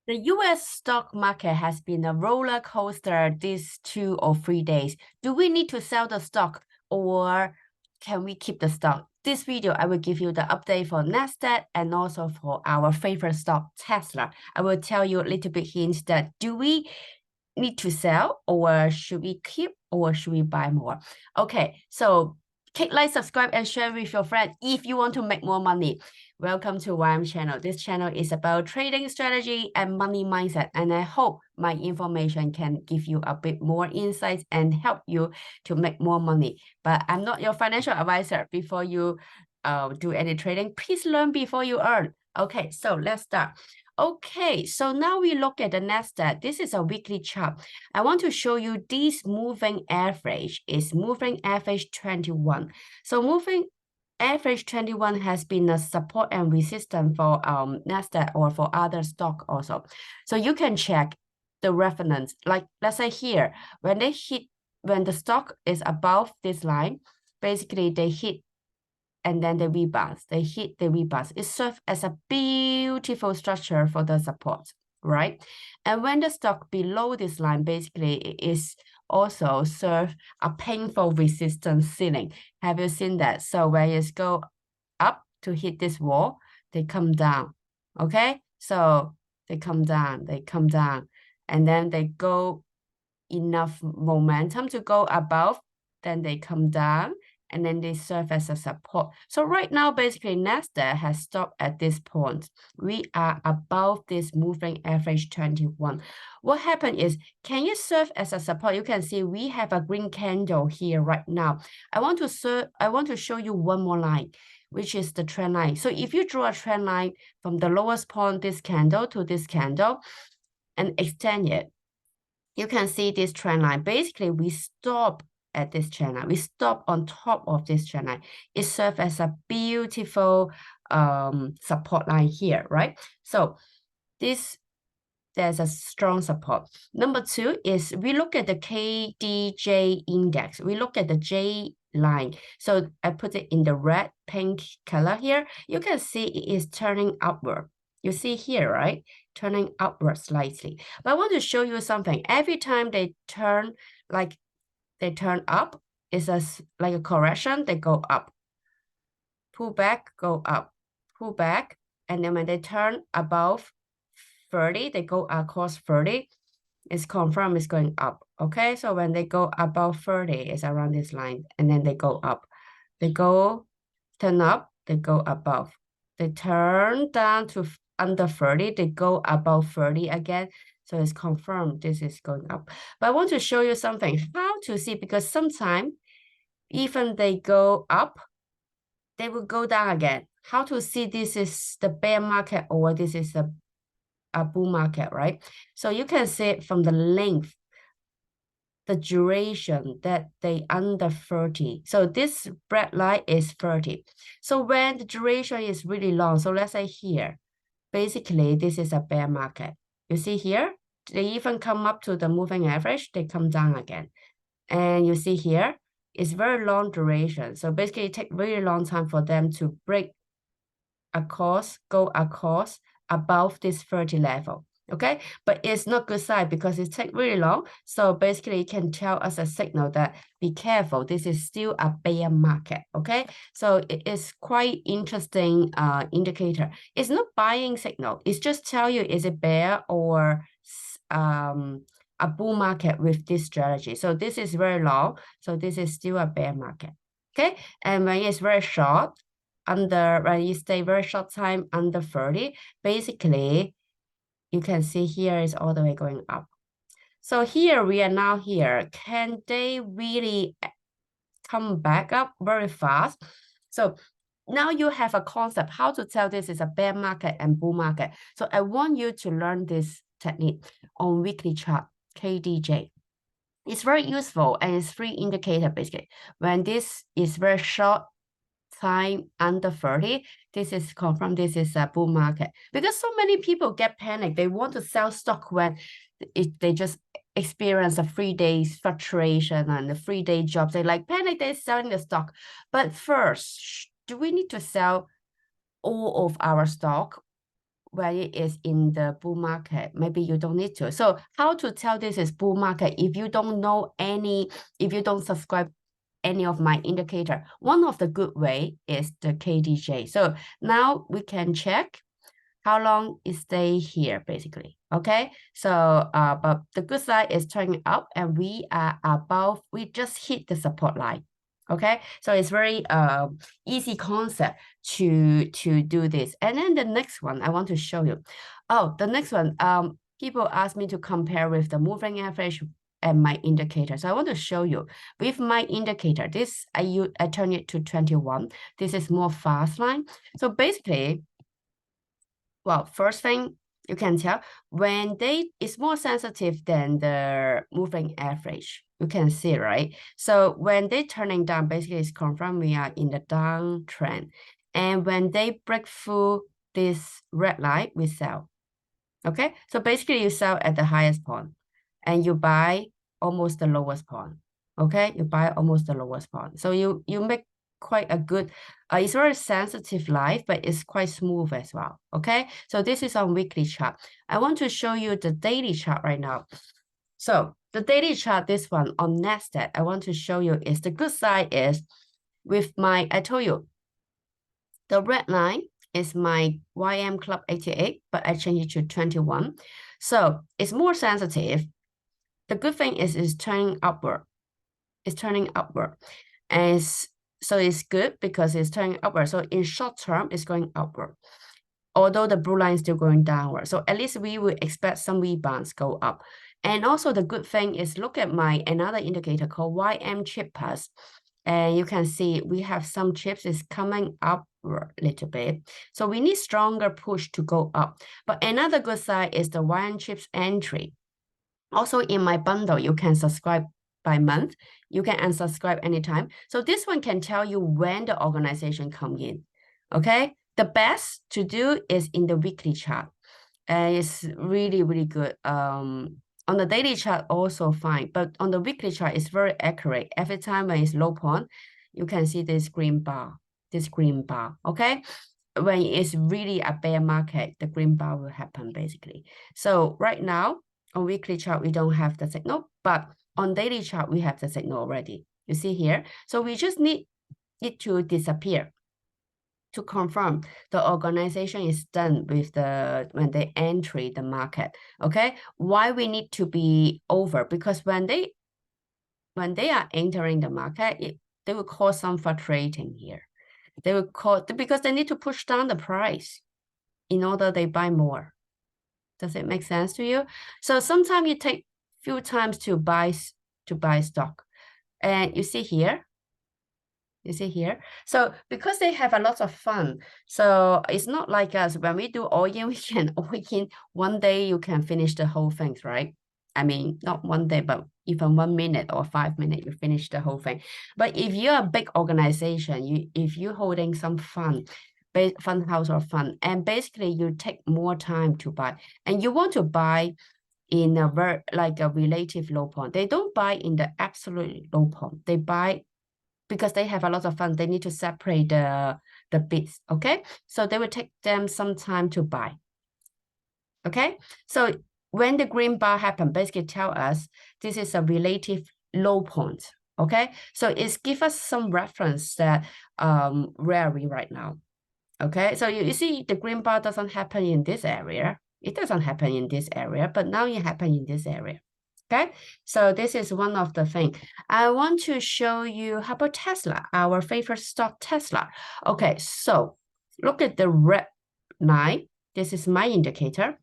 The US stock market has been a roller coaster these 2 or 3 days. Do we need to sell the stock or can we keep the stock? This video, I will give you the update for NASDAQ and also for our favorite stock, Tesla. I will tell you a little bit hints that do we need to sell or should we keep or should we buy more? Okay, so click like, subscribe, and share with your friend if you want to make more money. Welcome to ymchannel. This channel is about trading strategy and money mindset, and I hope my information can give you a bit more insights and help you to make more money. But I'm not your financial advisor. Before you do any trading, please learn before you earn. Okay, so let's start. Okay, so now we look at the NASDAQ. This is a weekly chart. I want to show you this moving average is moving average 21. So moving average 21 has been a support and resistance for NASDAQ or for other stock also. So you can check the reference. Like let's say here, when the stock is above this line, basically they hit and then they rebound. They hit the rebound. It serves as a beautiful structure for the support, right? And when the stock below this line, basically it is also serve a painful resistance ceiling. Have you seen that? So when it go up to hit this wall, they come down, okay? So they come down, and then they go enough momentum to go above, then they come down, and then they serve as a support. So right now, basically, NASDAQ has stopped at this point. We are above this moving average 21. What happened is, can you serve as a support? You can see we have a green candle here right now. I want to show you one more line, which is the trend line. So if you draw a trend line from the lowest point, this candle to this candle, and extend it, you can see this trend line. Basically, we stop at this trend line. We stop on top of this trend line. It serves as a beautiful support line here, right? So there's a strong support. Number two is we look at the KDJ index. We look at the J line. So I put it in the red pink color here. You can see it is turning upward. You see here, right? Turning upward slightly. But I want to show you something. Every time they turn up, it's like a correction, they go up. Pull back, go up. Pull back. And then when they turn above 30, they go across 30. It's confirmed it's going up. Okay, so when they go above 30, it's around this line. And then they go up. They go turn up, they go above. They turn down to under 30, they go above 30 again. So it's confirmed this is going up. But I want to show you something, how to see, because sometimes even they go up, they will go down again. How to see this is the bear market or this is a bull market, right? So you can see it from the length, the duration that they under 30. So this red line is 30. So when the duration is really long, so let's say here, basically this is a bear market. You see here, they even come up to the moving average, they come down again. And you see here, it's very long duration. So basically it takes very long time for them to break across, go across above this 30 level. Okay, but it's not good side because it takes really long. So basically it can tell us a signal that be careful, this is still a bear market. Okay, so it is quite interesting indicator. It's not buying signal, it's just tell you is it bear or a bull market with this strategy. So this is very long, so this is still a bear market. Okay, and when it's very short, when you stay very short time under 30, basically you can see here is all the way going up. So here we are now here. Can they really come back up very fast? So now you have a concept how to tell this is a bear market and bull market. So I want you to learn this technique on weekly chart, KDJ. It's very useful and it's free indicator basically. When this is very short time under 30, this is confirmed this is a bull market. Because so many people get panicked. They want to sell stock when they just experience a 3 days fluctuation and a 3-day job. They like panic, they're selling the stock. But first, do we need to sell all of our stock? when it is in the bull market, maybe you don't need to. So how to tell this is bull market if you don't know any, if you don't subscribe any of my indicator? One of the good way is the KDJ. So now we can check how long it stay here basically. Okay, so but the good side is turning up and we are above, we just hit the support line. Okay, so it's very easy concept to do this. And then the next one I want to show you. Oh, the next one, people ask me to compare with the moving average and my indicator. So I want to show you with my indicator. This I turn it to 21. This is more fast line. So basically, well, first thing you can tell when they is more sensitive than the moving average. You can see, right? So when they turning down, basically it's confirmed we are in the downtrend. And when they break through this red line, we sell. Okay, so basically you sell at the highest point and you buy almost the lowest point. Okay, you buy almost the lowest point. So you make quite a good, it's very sensitive line, but it's quite smooth as well. Okay, so this is on weekly chart. I want to show you the daily chart right now. So the daily chart, this one on NASDAQ, I want to show you is the good side is with my, I told you, the red line is my YM Club 88, but I changed it to 21. So it's more sensitive. The good thing is it's turning upward. It's turning upward. And so it's good because it's turning upward. So in short term, it's going upward. Although the blue line is still going downward. So at least we will expect some rebounds go up. And also the good thing is look at my another indicator called YM Chip Plus. And you can see we have some chips is coming up a little bit. So we need stronger push to go up. But another good side is the YM Chips entry. Also in my bundle, you can subscribe by month. You can unsubscribe anytime. So this one can tell you when the organization come in. Okay, the best to do is in the weekly chart. And it's really, really good. On the daily chart also fine, but on the weekly chart, it's very accurate. Every time when it's low point, you can see this green bar, okay? When it's really a bear market, the green bar will happen basically. So right now, on weekly chart, we don't have the signal, but on daily chart, we have the signal already. You see here? So we just need it to disappear to confirm the organization is done with the when they enter the market. Okay, why we need to be over? Because when they are entering the market, they will cause some fluctuating here. They will cause because they need to push down the price in order they buy more. Does it make sense to you? So sometimes you take few times to buy stock, and you see here. You see here? So because they have a lot of fun, so it's not like us. When we do all in, we can all in one day, you can finish the whole thing, right? I mean, not one day, but even 1 minute or 5 minutes, you finish the whole thing. But if you're a big organization, if you're holding some fund house or fund, and basically you take more time to buy, and you want to buy in a very like a relative low point. They don't buy in the absolute low point. They buy because they have a lot of fun. They need to separate the bits, okay? So they will take them some time to buy, okay? So when the green bar happen, basically tell us this is a relative low point, okay? So it's give us some reference that where are we right now, okay? So you see the green bar doesn't happen in this area. It doesn't happen in this area, but now it happen in this area. Okay, so this is one of the things. I want to show you how about Tesla, our favorite stock, Tesla. Okay, so look at the red line. This is my indicator.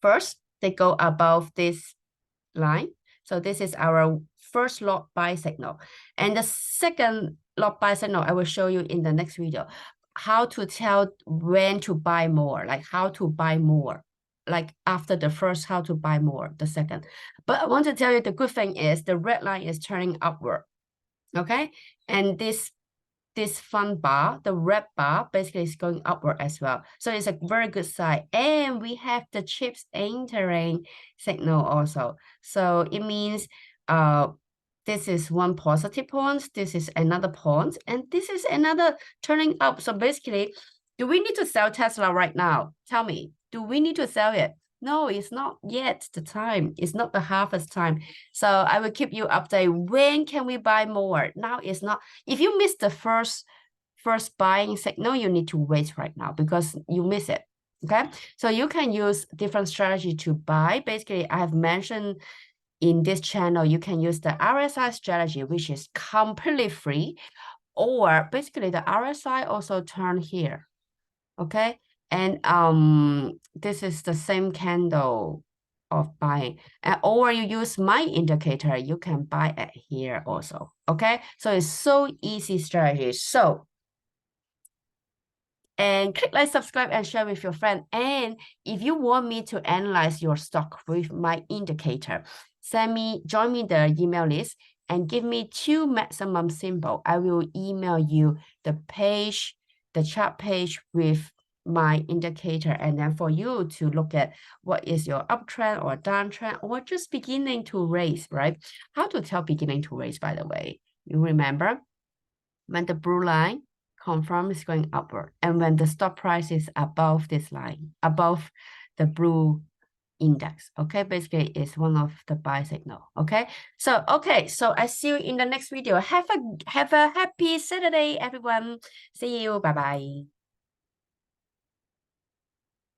First, they go above this line. So this is our first lot buy signal. And the second lot buy signal, I will show you in the next video. How to tell when to buy more, like how to buy more. Like after the first, how to buy more, the second. But I want to tell you the good thing is the red line is turning upward, okay? And this fun bar, the red bar, basically is going upward as well. So it's a very good sign. And we have the chips entering signal also. So it means this is one positive point, this is another point, and this is another turning up. So basically, Do we need to sell Tesla right now? Tell me, do we need to sell it? No, it's not yet the time. It's not the harvest time. So I will keep you updated. When can we buy more? Now it's not. If you miss the first buying signal, you need to wait right now because you miss it. Okay. So you can use different strategy to buy. Basically, I have mentioned in this channel, you can use the RSI strategy, which is completely free, or basically the RSI also turn here. Okay. And this is the same candle of buying. Or you use my indicator, you can buy it here also. Okay. So it's so easy strategy. So, and click like, subscribe, and share with your friend. And if you want me to analyze your stock with my indicator, join me the email list and give me 2 maximum symbol. I will email you the page, the chart page with my indicator, and then for you to look at what is your uptrend or downtrend or just beginning to raise, right? How to tell beginning to raise, by the way? You remember when the blue line confirm is going upward, and when the stop price is above this line, above the blue index. Okay, basically it's one of the buy signal. Okay, so I see you in the next video. Have a happy Saturday, everyone. See you. Bye bye.